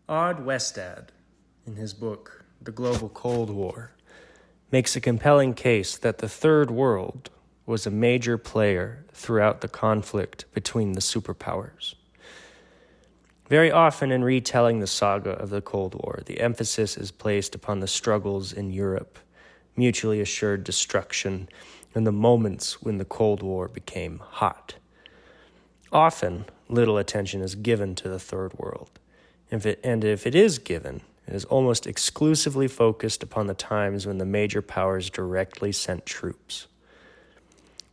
Odd Westad, in his book, The Global Cold War, makes a compelling case that the Third World was a major player throughout the conflict between the superpowers. Very often in retelling the saga of the Cold War, the emphasis is placed upon the struggles in Europe, mutually assured destruction, and the moments when the Cold War became hot. Often, little attention is given to the Third World, and if it is given, it is almost exclusively focused upon the times when the major powers directly sent troops.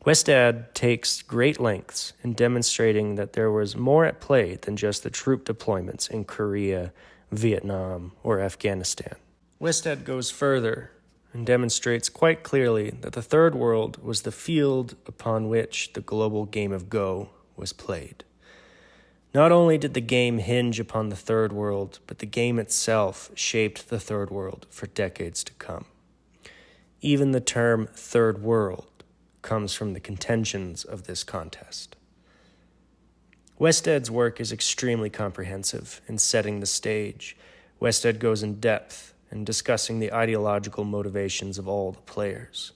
Westad takes great lengths in demonstrating that there was more at play than just the troop deployments in Korea, Vietnam, or Afghanistan. Westad goes further and demonstrates quite clearly that the Third World was the field upon which the global game of Go was played. Not only did the game hinge upon the Third World, but the game itself shaped the Third World for decades to come. Even the term Third World comes from the contentions of this contest. Westad's work is extremely comprehensive in setting the stage. Westad goes in depth in discussing the ideological motivations of all the players.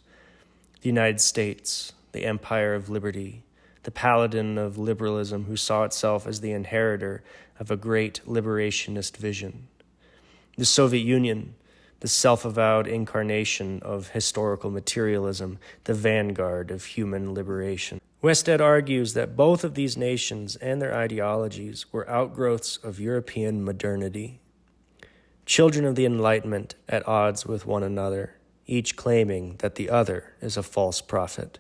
The United States, the Empire of Liberty, the paladin of liberalism who saw itself as the inheritor of a great liberationist vision. The Soviet Union, the self-avowed incarnation of historical materialism, the vanguard of human liberation. Westad argues that both of these nations and their ideologies were outgrowths of European modernity, children of the Enlightenment at odds with one another, each claiming that the other is a false prophet.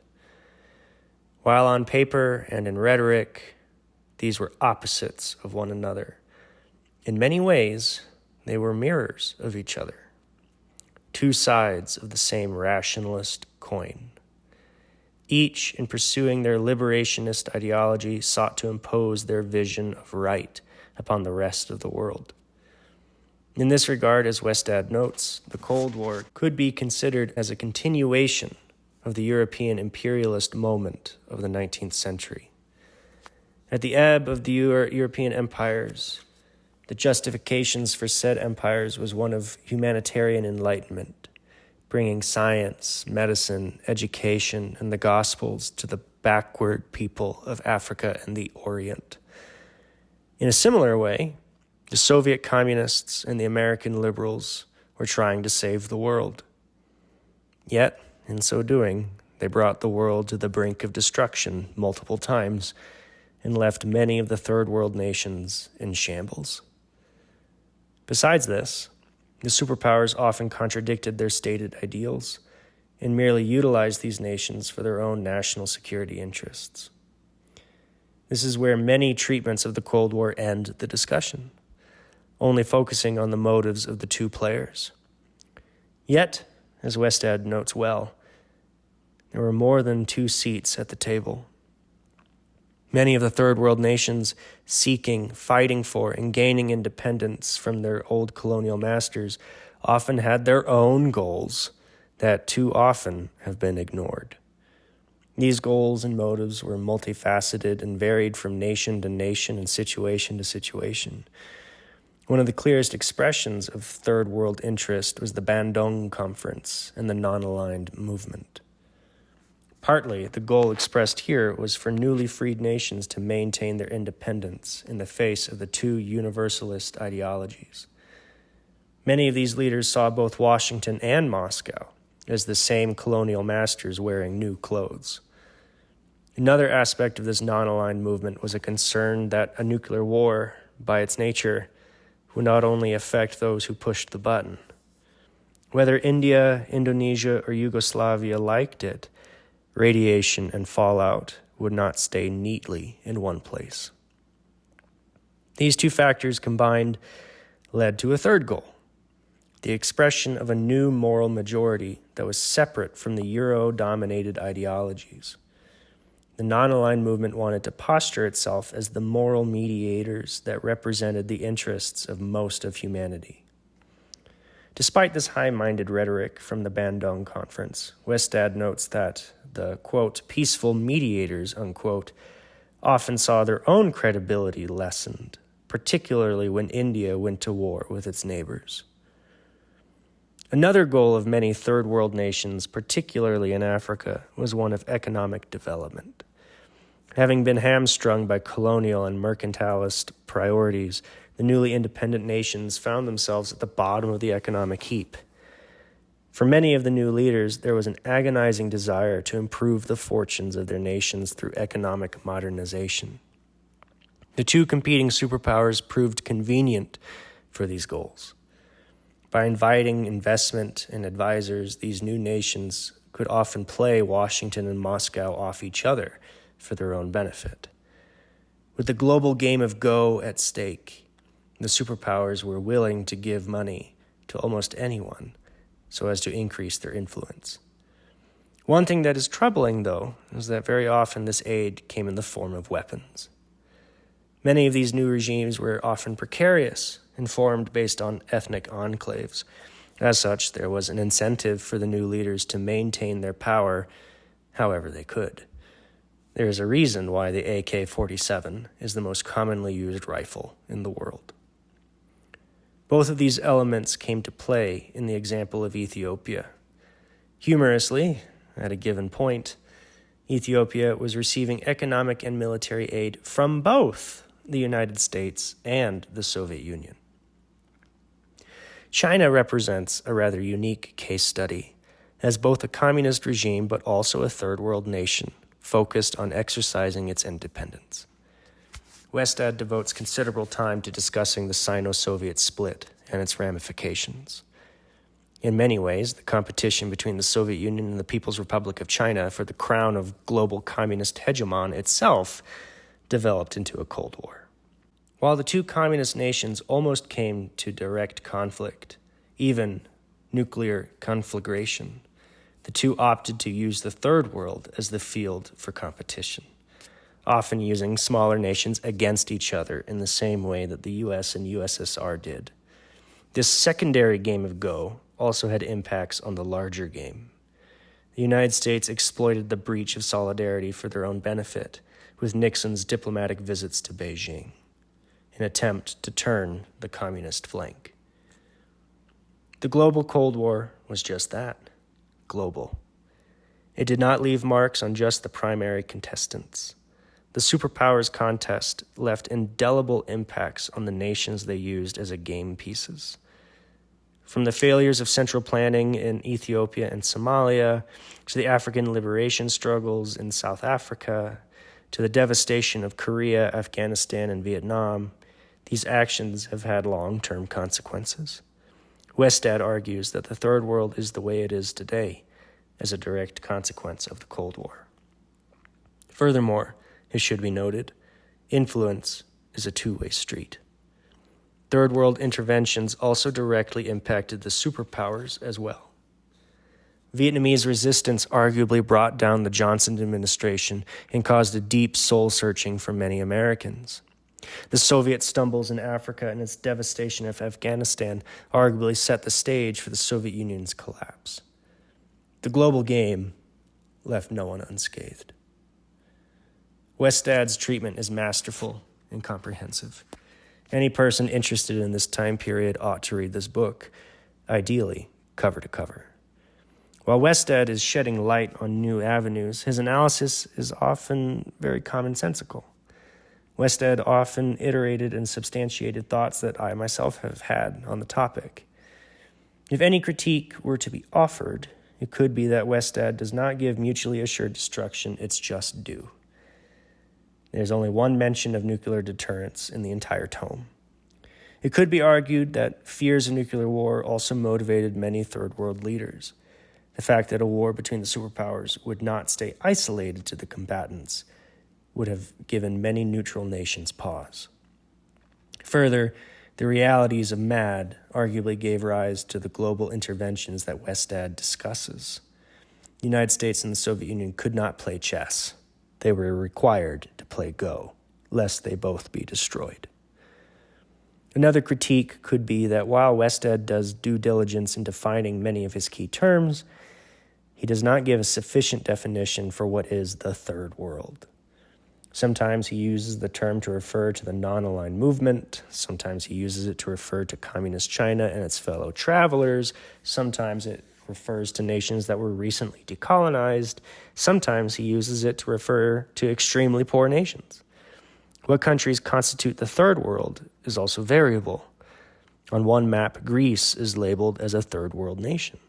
While on paper and in rhetoric, these were opposites of one another. In many ways, they were mirrors of each other, two sides of the same rationalist coin. Each, in pursuing their liberationist ideology, sought to impose their vision of right upon the rest of the world. In this regard, as Westad notes, the Cold War could be considered as a continuation of the European imperialist moment of the 19th century. At the ebb of the European empires, the justifications for said empires was one of humanitarian enlightenment, bringing science, medicine, education, and the Gospels to the backward people of Africa and the Orient. In a similar way, the Soviet communists and the American liberals were trying to save the world. Yet, in so doing, they brought the world to the brink of destruction multiple times and left many of the Third World nations in shambles. Besides this, the superpowers often contradicted their stated ideals and merely utilized these nations for their own national security interests. This is where many treatments of the Cold War end the discussion, only focusing on the motives of the two players. Yet, as Westad notes well, there were more than two seats at the table. Many of the Third World nations seeking, fighting for, and gaining independence from their old colonial masters often had their own goals that too often have been ignored. These goals and motives were multifaceted and varied from nation to nation and situation to situation. One of the clearest expressions of Third World interest was the Bandung Conference and the non-aligned movement. Partly, the goal expressed here was for newly freed nations to maintain their independence in the face of the two universalist ideologies. Many of these leaders saw both Washington and Moscow as the same colonial masters wearing new clothes. Another aspect of this non-aligned movement was a concern that a nuclear war, by its nature, would not only affect those who pushed the button. Whether India, Indonesia, or Yugoslavia liked it, radiation and fallout would not stay neatly in one place. These two factors combined led to a third goal, the expression of a new moral majority that was separate from the Euro-dominated ideologies. The non-aligned movement wanted to posture itself as the moral mediators that represented the interests of most of humanity. Despite this high-minded rhetoric from the Bandung Conference, Westad notes that the, quote, peaceful mediators, unquote, often saw their own credibility lessened particularly when India went to war with its neighbors. Another goal of many third world nations, particularly in Africa, was one of economic development. Having been hamstrung by colonial and mercantilist priorities, the newly independent nations found themselves at the bottom of the economic heap. For many of the new leaders, there was an agonizing desire to improve the fortunes of their nations through economic modernization. The two competing superpowers proved convenient for these goals. By inviting investment and advisors, these new nations could often play Washington and Moscow off each other for their own benefit. With the global game of Go at stake, the superpowers were willing to give money to almost anyone so as to increase their influence. One thing that is troubling, though, is that very often this aid came in the form of weapons. Many of these new regimes were often precarious and formed based on ethnic enclaves. As such, there was an incentive for the new leaders to maintain their power however they could. There is a reason why the AK-47 is the most commonly used rifle in the world. Both of these elements came to play in the example of Ethiopia. Humorously, at a given point, Ethiopia was receiving economic and military aid from both the United States and the Soviet Union. China represents a rather unique case study, as both a communist regime but also a third world nation focused on exercising its independence. Westad devotes considerable time to discussing the Sino-Soviet split and its ramifications. In many ways, the competition between the Soviet Union and the People's Republic of China for the crown of global communist hegemon itself developed into a Cold War. While the two communist nations almost came to direct conflict, even nuclear conflagration, the two opted to use the third world as the field for competition, often using smaller nations against each other in the same way that the US and USSR did. This secondary game of Go also had impacts on the larger game. The United States exploited the breach of solidarity for their own benefit, with Nixon's diplomatic visits to Beijing, an attempt to turn the communist flank. The global Cold War was just that, global. It did not leave marks on just the primary contestants. The superpowers contest left indelible impacts on the nations they used as game pieces. From the failures of central planning in Ethiopia and Somalia, to the African liberation struggles in South Africa, to the devastation of Korea, Afghanistan, and Vietnam, these actions have had long-term consequences. Westad argues that the Third World is the way it is today as a direct consequence of the Cold War. Furthermore, it should be noted, influence is a two-way street. Third World interventions also directly impacted the superpowers as well. Vietnamese resistance arguably brought down the Johnson administration and caused a deep soul-searching for many Americans. The Soviet stumbles in Africa and its devastation of Afghanistan arguably set the stage for the Soviet Union's collapse. The global game left no one unscathed. Westad's treatment is masterful and comprehensive. Any person interested in this time period ought to read this book, ideally cover to cover. While Westad is shedding light on new avenues, his analysis is often very commonsensical. Westad often iterated and substantiated thoughts that I myself have had on the topic. If any critique were to be offered, it could be that Westad does not give mutually assured destruction its just due. There's only one mention of nuclear deterrence in the entire tome. It could be argued that fears of nuclear war also motivated many third world leaders. The fact that a war between the superpowers would not stay isolated to the combatants would have given many neutral nations pause. Further, the realities of MAD arguably gave rise to the global interventions that Westad discusses. The United States and the Soviet Union could not play chess. They were required to play Go, lest they both be destroyed. Another critique could be that while Westad does due diligence in defining many of his key terms, he does not give a sufficient definition for what is the third world. Sometimes he uses the term to refer to the non-aligned movement. Sometimes he uses it to refer to communist China and its fellow travelers. Sometimes it refers to nations that were recently decolonized. Sometimes he uses it to refer to extremely poor nations. What countries constitute the third world is also variable. On one map, Greece is labeled as a third world nation.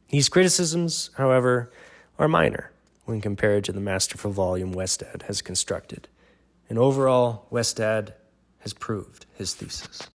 These criticisms, however, are minor when compared to the masterful volume Westad has constructed. And overall, Westad has proved his thesis.